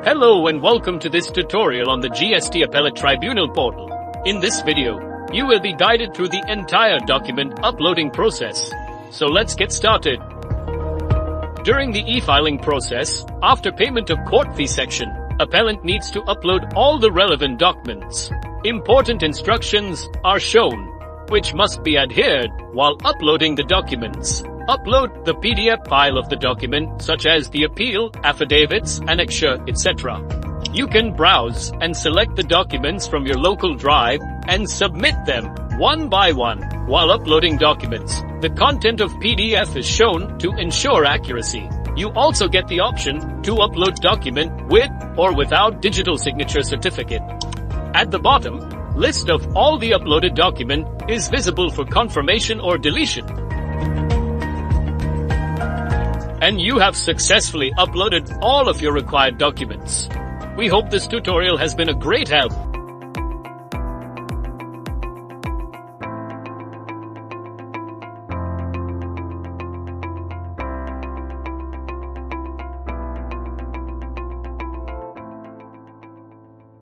Hello and welcome to this tutorial on the GST Appellate Tribunal portal. In this video, you will be guided through the entire document uploading process. So let's get started. During the e-filing process, after payment of court fee section, appellant needs to upload all the relevant documents. Important instructions are shown, which must be adhered while uploading the documents. Upload the PDF file of the document, such as the appeal, affidavits, annexure, etc. You can browse and select the documents from your local drive and submit them one by one while uploading documents. The content of PDF is shown to ensure accuracy. You also get the option to upload document with or without digital signature certificate. At the bottom, list of all the uploaded document is visible for confirmation or deletion. And you have successfully uploaded all of your required documents. We hope this tutorial has been a great help.